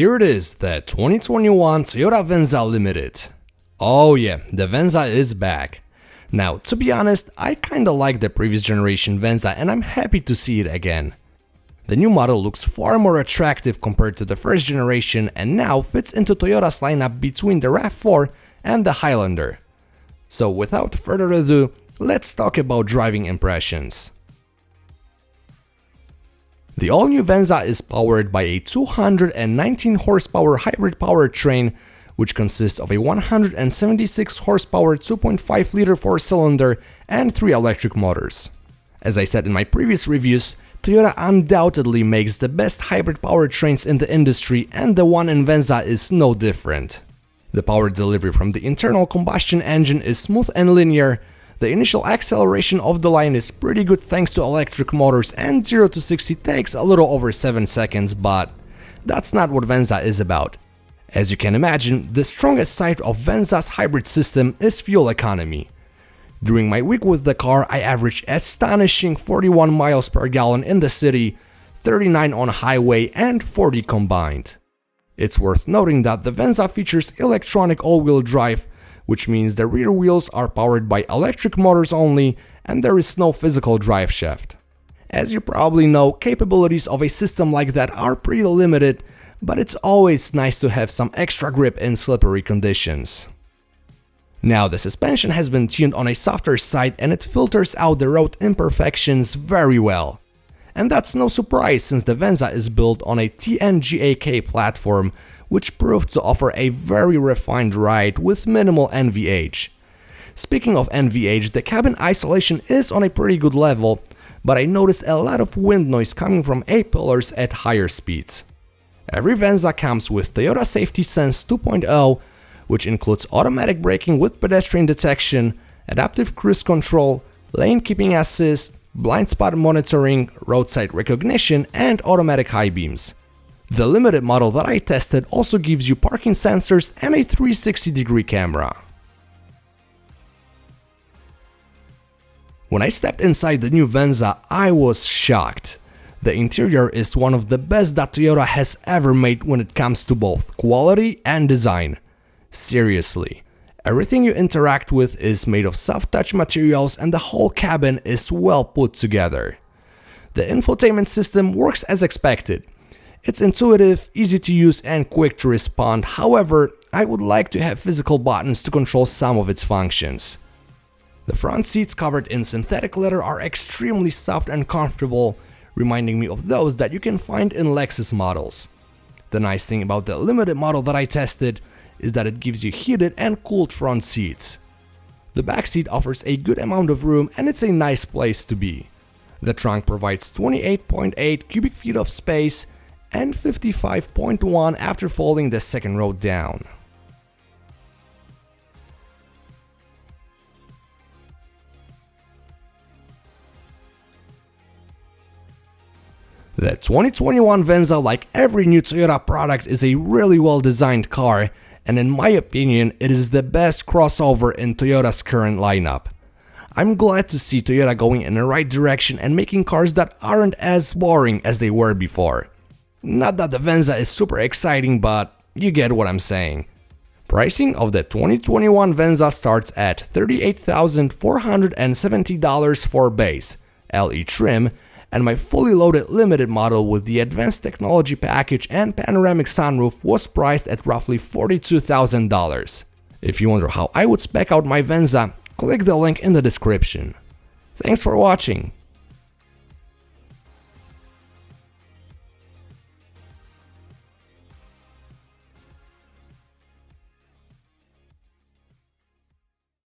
Here it is, the 2021 Toyota Venza Limited. Oh yeah, the Venza is back. Now, to be honest, I kinda like the previous generation Venza and I'm happy to see it again. The new model looks far more attractive compared to the first generation and now fits into Toyota's lineup between the RAV4 and the Highlander. So without further ado, let's talk about driving impressions. The all-new Venza is powered by a 219 horsepower hybrid powertrain, which consists of a 176 horsepower 2.5 liter 4-cylinder and 3 electric motors. As I said in my previous reviews, Toyota undoubtedly makes the best hybrid powertrains in the industry and the one in Venza is no different. The power delivery from the internal combustion engine is smooth and linear. The initial acceleration of the line is pretty good thanks to electric motors and 0 to 60 takes a little over 7 seconds, but that's not what Venza is about. As you can imagine, the strongest side of Venza's hybrid system is fuel economy. During my week with the car, I averaged astonishing 41 miles per gallon in the city, 39 on highway and 40 combined. It's worth noting that the Venza features electronic all-wheel drive, which means the rear wheels are powered by electric motors only and there is no physical drive shaft. As you probably know, capabilities of a system like that are pretty limited, but it's always nice to have some extra grip in slippery conditions. Now, the suspension has been tuned on a softer side and it filters out the road imperfections very well. And that's no surprise since the Venza is built on a TNGA-K platform, which proved to offer a very refined ride with minimal NVH. Speaking of NVH, the cabin isolation is on a pretty good level, but I noticed a lot of wind noise coming from A-pillars at higher speeds. Every Venza comes with Toyota Safety Sense 2.0, which includes automatic braking with pedestrian detection, adaptive cruise control, lane keeping assist, blind spot monitoring, roadside recognition, and automatic high beams. The limited model that I tested also gives you parking sensors and a 360-degree camera. When I stepped inside the new Venza, I was shocked. The interior is one of the best that Toyota has ever made when it comes to both quality and design. Seriously, everything you interact with is made of soft touch materials and the whole cabin is well put together. The infotainment system works as expected. It's intuitive, easy to use and quick to respond, however, I would like to have physical buttons to control some of its functions. The front seats covered in synthetic leather are extremely soft and comfortable, reminding me of those that you can find in Lexus models. The nice thing about the limited model that I tested is that it gives you heated and cooled front seats. The back seat offers a good amount of room and it's a nice place to be. The trunk provides 28.8 cubic feet of space and 55.1 after folding the second row down. The 2021 Venza, like every new Toyota product, is a really well designed car, and in my opinion, it is the best crossover in Toyota's current lineup. I'm glad to see Toyota going in the right direction and making cars that aren't as boring as they were before. Not that the Venza is super exciting, but you get what I'm saying. Pricing of the 2021 Venza starts at $38,470 for base, LE trim, and my fully loaded limited model with the advanced technology package and panoramic sunroof was priced at roughly $42,000. If you wonder how I would spec out my Venza, click the link in the description. Thanks for watching.